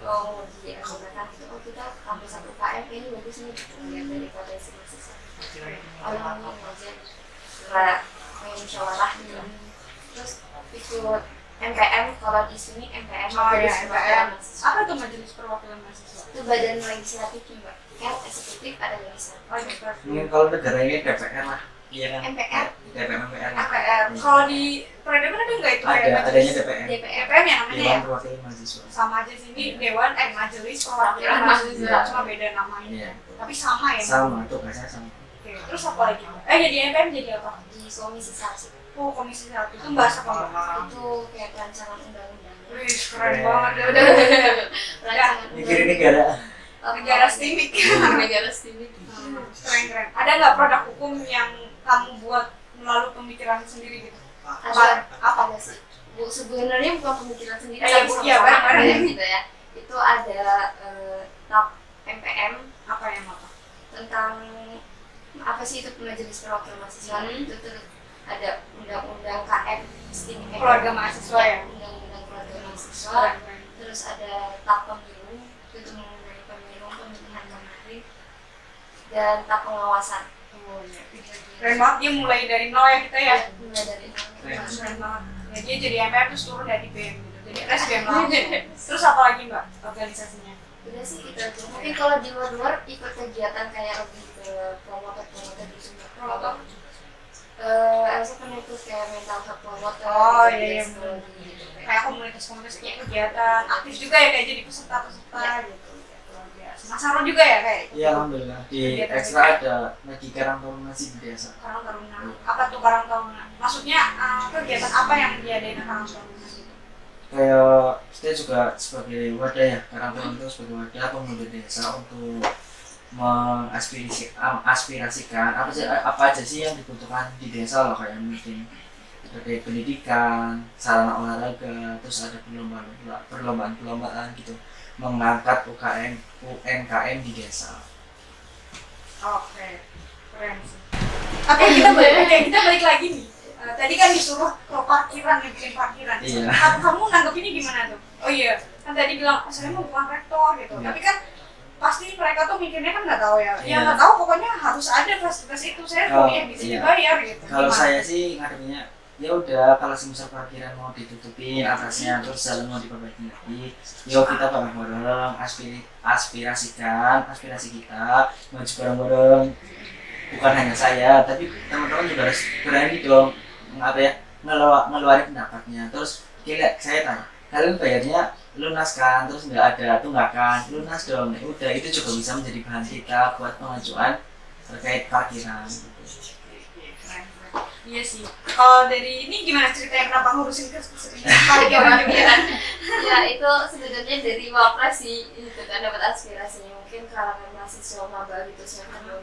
mau diadakan gitu, kita ambil satu UKM ini bagus nih, lihat dari potensi mahasiswa. Awalnya aja setelah main musyawarah gitu, terus ikut MPM. Kalau di sini MPM Majelis Perwakilan Mahasiswa. Apa tuh majelis perwakilan mahasiswa? Itu badan legislatif juga, kan eksekutif ada legislatif. Oh, iya. Mungkin kalau negara ini DPR lah. Iya kan? MPR. MPR lah. MPR. Kalau di peradaban ada nggak itu? Adanya DPR. DPR DPM yang namanya Dewan ya? Perwakilan Mahasiswa. Sama aja sini Dewan Majelis Perwakilan Mahasiswa, Iya. cuma beda namanya. Iya. Tapi sama ya? Sama, tugasnya sama. Oke. Terus apa lagi? Jadi MPM jadi apa? di Komisi 1. Oh, komisi 1 itu bahas apa mbak? Itu kayak perancangan undang-undang. Wih, keren Keren. banget ya udah. Perancangan Mikirin negara. Negara STIMIK. Negara STIMIK. Keren. Ada nggak produk hukum yang kamu buat melalui pemikiran sendiri gitu? Ada sih. Bu, sebenarnya bukan pemikiran sendiri, Iya, tapi Bu. sama-sama Iya, bareng-bareng. ada gitu ya. Itu ada TAP MPM Apa yang apa? tentang apa sih itu majelis perwakilan mahasiswa. Itu tuh ada undang-undang KM STIMIK. Keluarga mahasiswa ya? Undang-undang keluarga mahasiswa. Keren. Terus ada TAP pemilu, itu mengenai pemilu pemilihan kemarin, dan TAP pengawasan. Oh, iya. Keren banget, dia mulai dari nol ya kita ya? Mulai dari Keren banget. Ya, dia jadi MPR terus turun dari BM gitu. Jadi SBM langsung. Terus apa lagi mbak organisasinya? udah sih itu aja. Mungkin kalau di luar ikut kegiatan kayak lebih ke promotor di sumber promotor. Elsa pernah ikut kayak mental health promoter. Oh, gitu, iya. psikologi gitu. Kayak komunitas-komunitas kayak kegiatan aktif juga ya, kayak jadi peserta-peserta gitu. Luar biasa. Mas Aro juga ya kayak? Iya, alhamdulillah. Di Kegiatan ekstra juga. ada lagi Karang Taruna sih di desa. Karang Taruna. Apa tuh Karang Taruna? Maksudnya kegiatan apa yang diadain Karang Taruna gitu? Kayak kita juga sebagai wadah ya, Karang Taruna itu sebagai wadah pemuda desa untuk mengaspirasikan apa aja sih yang dibutuhkan di desa loh, kayak mungkin dari pendidikan, sarana olahraga, terus ada perlombaan gitu, mengangkat UMKM di desa. Oke, keren sih. Oke, kita balik lagi nih. Tadi kan disuruh ke parkiran, bikin parkiran. Iya. Kamu nanggepinnya gimana tuh? Oh iya, kan tadi bilang saya mau bukan rektor gitu. Iya. Tapi kan pasti mereka tuh mikirnya kan nggak tahu ya. Iya. Yang nggak tahu pokoknya harus ada fasilitas itu. Saya kuliah bisa Iya. dibayar gitu. Kalau Gimana? saya sih ngadepinnya ya udah, kalau semisal parkiran mau ditutupin atasnya terus jalan mau diperbaiki lagi, yuk kita bareng-bareng aspirasikan aspirasi kita, maju bareng-bareng. Bukan hanya saya, tapi teman-teman juga harus berani dong ngeluarin pendapatnya. Terus saya tanya, kalian bayarnya lunas kan, terus nggak ada tunggakan, lunas dong. Ya udah, itu juga bisa menjadi bahan kita buat pengajuan terkait parkiran gitu. Iya sih. Kalau dari ini gimana ceritanya kenapa ngurusin parkiran? Ya itu sebenarnya dari Wapres sih, itu kan dapat aspirasinya mungkin kalangan mahasiswa maba gitu semester 2.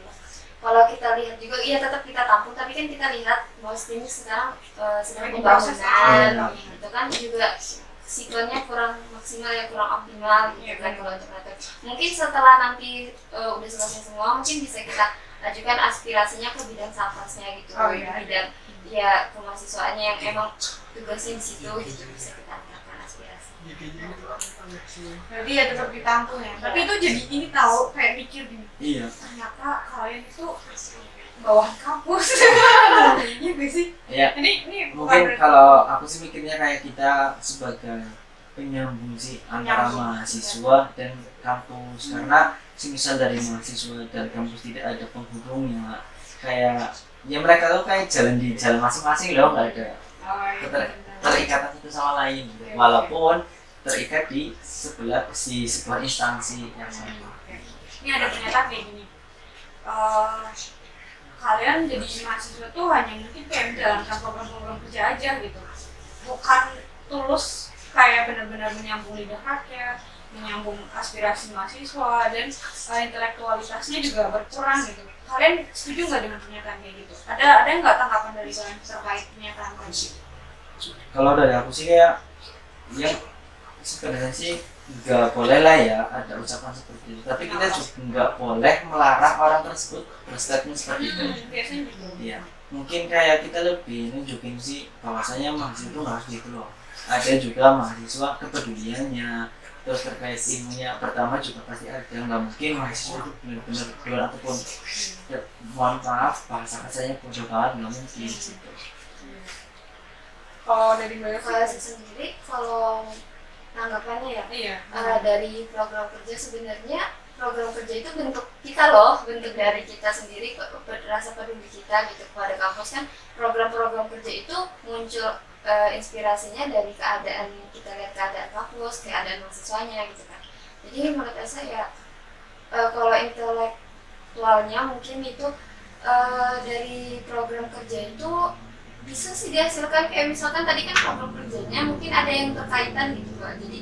Kalau kita lihat juga, iya tetap kita tampung, tapi kan kita lihat bahwa ini sekarang sedang pembangunan, itu kan juga siklonya kurang maksimal ya, kurang optimal gitu kan kalau untuk nanti. Mungkin setelah nanti udah selesai semua, mungkin bisa kita ajukan aspirasinya ke bidang satpasnya gitu, bidang ya kemahasiswaannya yang emang tugasnya di situ gitu, bisa kita angkatkan aspirasi. Berarti ya tetap ditampung ya. Tapi itu jadi ini tahu kayak mikir gini. Iya. Ternyata kalian itu bawah kampus. Iya gak sih? Iya. Ini Mungkin kalau aku sih mikirnya kayak kita sebagai penyambung sih antara mahasiswa dan kampus, karena semisal dari mahasiswa dan kampus tidak ada penghubungnya, kayak ya mereka tuh kayak jalan di jalan masing-masing loh, nggak ada terikatan satu sama lain gitu. Walaupun terikat di sebelah sebuah instansi yang sama. Ini ada pernyataan kayak gini. Kalian jadi mahasiswa tuh hanya mungkin kayak menjalankan program-program kerja aja gitu, bukan tulus kayak benar-benar menyambung lidah rakyat, menyambung aspirasi mahasiswa, dan intelektualitasnya juga berkurang gitu. Kalian setuju nggak dengan pernyataan kayak gitu? Ada nggak tanggapan dari kalian terkait pernyataan kayak gitu? Kalau dari aku sih kayak yang sebenarnya sih nggak boleh lah ya ada ucapan seperti itu, tapi kita juga nggak boleh melarang orang tersebut berstatement seperti itu. Biasanya gitu. Iya, mungkin kayak kita lebih nunjukin sih bahwasanya mahasiswa itu nggak harus gitu loh. Ada juga mahasiswa kepeduliannya, terus terkait ilmunya. Pertama juga pasti ada, nggak mungkin mahasiswa itu benar-benar doan ataupun mohon maaf bahasa kasarnya bodoh banget, nggak mungkin gitu. Kalau dari Mbak Kalau saya sendiri, kalau tanggapannya ya, iya. Dari program kerja sebenarnya program kerja itu bentuk kita loh, bentuk dari kita sendiri, rasa peduli kita gitu kepada kampus kan. Program-program kerja itu muncul inspirasinya dari keadaan, kita lihat keadaan kampus, keadaan mahasiswanya gitu kan. Jadi menurut saya ya kalau intelektualnya mungkin itu dari program kerja itu bisa sih dihasilkan, kayak misalkan tadi kan program kerjanya mungkin ada yang terkaitan gitu Mbak, jadi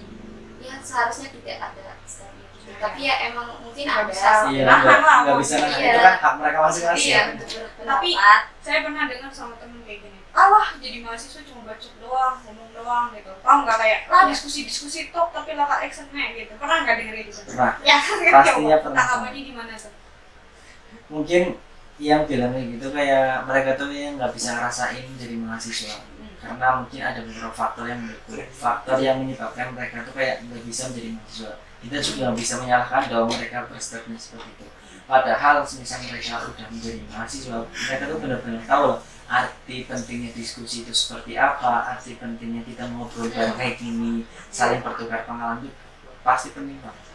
ya seharusnya tidak ada studi gitu, tapi ya emang mungkin ada Iya, nahan lah, nggak bisa nahan, iya. itu kan hak mereka masing-masing. Iya. untuk Tapi berpendapat. saya pernah dengar sama temen kayak gini, alah jadi mahasiswa cuma bacot doang, ngomong doang gitu. Paham nggak, kayak lah diskusi tok tapi lah actionnya gitu. Pernah nggak denger gitu? Pernah. Ya, Pastinya pernah. tanggapannya gimana tuh? Mungkin yang bilang kayak gitu kayak mereka tuh yang nggak bisa ngerasain jadi mahasiswa, karena mungkin ada beberapa faktor yang menyebabkan mereka tuh kayak nggak bisa menjadi mahasiswa. Kita juga nggak bisa menyalahkan bahwa mereka berstatement seperti itu, padahal misalnya mereka udah menjadi mahasiswa, mereka tuh benar-benar tahu loh arti pentingnya diskusi itu seperti apa, arti pentingnya kita ngobrol bareng kayak gini, saling bertukar pengalaman itu pasti penting banget.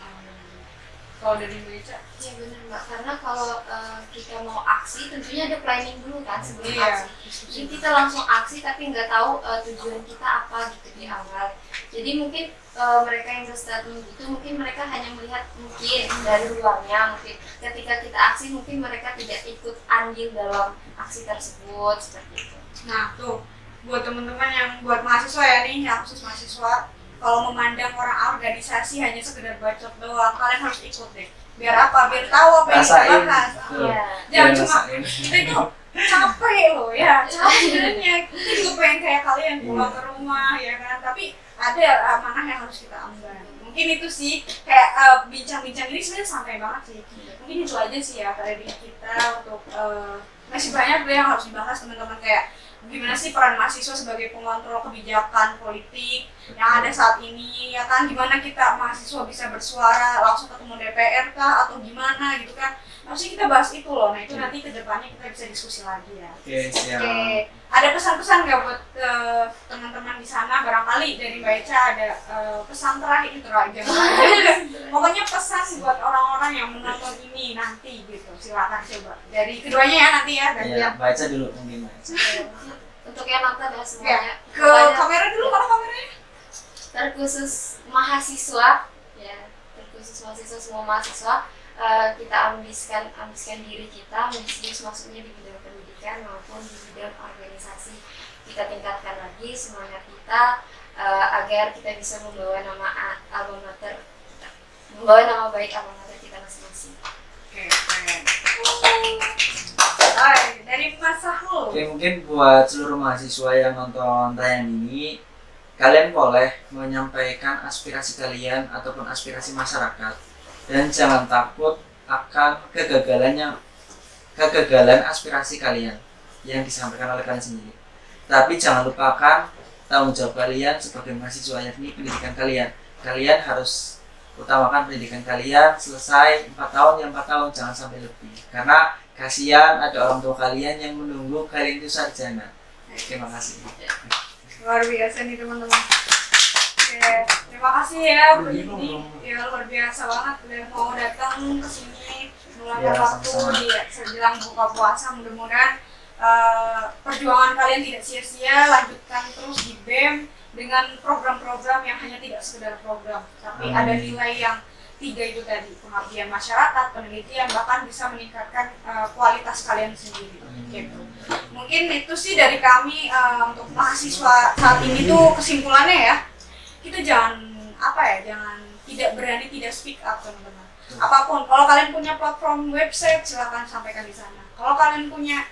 Kalau dari Beca? Ya benar Mbak, karena kalau kita mau aksi tentunya ada planning dulu kan sebelum Iya. aksi. Jadi kita langsung aksi tapi nggak tahu tujuan kita apa gitu di awal. Jadi mungkin mereka yang berstatement gitu mungkin mereka hanya melihat mungkin dari luarnya, mungkin ketika kita aksi mungkin mereka tidak ikut andil dalam aksi tersebut seperti itu. Nah tuh, buat teman-teman yang buat mahasiswa ya nih, yang khusus mahasiswa, kalau memandang orang organisasi hanya sekedar bacot doang, kalian harus ikut deh. Biar apa? Biar tahu apa yang Rasain. dibahas. Iya. Jangan Biar cuma rasain. kita itu capek loh ya, capek sebenarnya. Kita juga pengen kayak kalian pulang ke rumah ya kan, tapi ada amanah yang harus kita ambil. Mungkin itu sih kayak bincang-bincang ini sebenarnya santai banget sih. Mungkin itu aja sih ya dari kita untuk masih banyak deh yang harus dibahas teman-teman, kayak gimana sih peran mahasiswa sebagai pengontrol kebijakan politik yang ada saat ini ya kan, gimana kita mahasiswa bisa bersuara langsung ketemu DPR kah atau gimana gitu kan, harusnya kita bahas itu loh. Nah itu nanti kedepannya kita bisa diskusi lagi ya. Oke, siap. Oke, ada pesan-pesan nggak buat teman-teman di sana? Barangkali dari Mbak Eca ada pesan terakhir itu aja. Pokoknya pesan buat orang-orang yang menonton ini nanti gitu. Silakan coba dari keduanya ya nanti ya. Dan Iya, baca dulu mungkin baca. Untuk yang nonton ya semuanya. ke kamera dulu, mana kameranya? terkhusus mahasiswa ya, terkhusus mahasiswa, semua mahasiswa, kita ambiskan diri kita ambisius, maksudnya di bidang pendidikan maupun di bidang organisasi. Kita tingkatkan lagi semangat kita agar kita bisa membawa nama alma mater kita, membawa nama baik alma mater kita masing-masing. Oke, keren. Hai, dari Mas Sahrul. Oke, mungkin buat seluruh mahasiswa yang nonton tayangan ini, kalian boleh menyampaikan aspirasi kalian ataupun aspirasi masyarakat, dan jangan takut akan kegagalan aspirasi kalian yang disampaikan oleh kalian sendiri. Tapi jangan lupakan tanggung jawab kalian sebagai mahasiswa, yakni pendidikan kalian. Kalian harus utamakan pendidikan kalian selesai 4 tahun, yang 4 tahun jangan sampai lebih. Karena kasihan ada orang tua kalian yang menunggu kalian itu sarjana. Terima kasih. Luar biasa nih teman-teman. Oke, terima kasih ya Bu Yuni. Ya luar biasa banget udah mau datang ke sini meluangkan Ya, waktu sama-sama. di menjelang buka puasa. Mudah-mudahan perjuangan kalian tidak sia-sia, lanjutkan terus di BEM dengan program-program yang hanya tidak sekedar program, tapi ada nilai yang 3 itu tadi, pengabdian masyarakat, penelitian, bahkan bisa meningkatkan kualitas kalian sendiri. Gitu. Mungkin itu sih dari kami untuk mahasiswa saat ini tuh kesimpulannya ya, kita jangan jangan tidak berani tidak speak up teman-teman. Apapun, kalau kalian punya platform website silahkan sampaikan di sana. Kalau kalian punya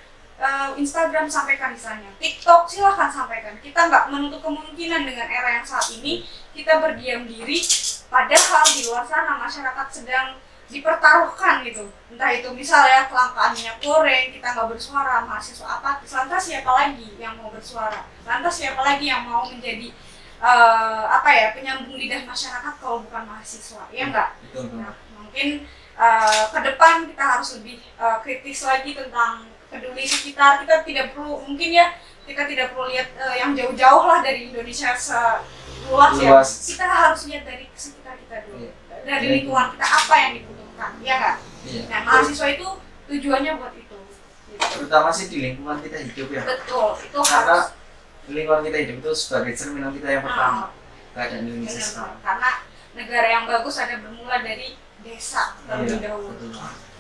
Instagram sampaikan di sana, TikTok silahkan sampaikan. Kita nggak menutup kemungkinan dengan era yang saat ini kita berdiam diri, padahal di luar sana masyarakat sedang dipertaruhkan gitu. Entah itu misalnya kelangkaan minyak goreng, kita nggak bersuara, mahasiswa apatis. Lantas siapa lagi yang mau bersuara? Lantas siapa lagi yang mau menjadi penyambung lidah masyarakat kalau bukan mahasiswa? Ya enggak? Nah, mungkin ke depan kita harus lebih kritis lagi tentang peduli sekitar. Kita tidak perlu lihat yang jauh-jauh lah dari Indonesia seluas ya. Kita harus lihat dari sekitar kita dulu, dari lingkungan kita apa yang dibutuhkan, ya nggak? Iya. Nah, mahasiswa itu tujuannya buat itu. Gitu. Terutama sih di lingkungan kita hidup ya. Betul, itu Karena harus. lingkungan kita hidup itu sebagai cerminan kita yang pertama. Keadaan Indonesia Benar, sekarang. karena negara yang bagus ada bermula dari desa terlebih Iya, dahulu. betul.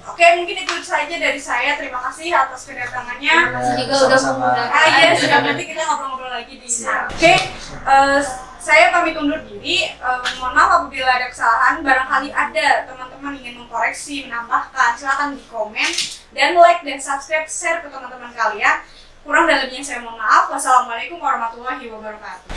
Oke, mungkin itu saja dari saya. Terima kasih atas kedatangannya. Terima kasih juga udah Sama-sama. mengundang. Iya, siap, nanti kita ngobrol-ngobrol lagi di Siap. Oke, saya pamit undur diri. Mohon maaf apabila ada kesalahan. Barangkali ada teman-teman ingin mengkoreksi, menambahkan, silakan di komen dan like dan subscribe, share ke teman-teman kalian. Kurang dan lebihnya saya mohon maaf. Wassalamualaikum warahmatullahi wabarakatuh.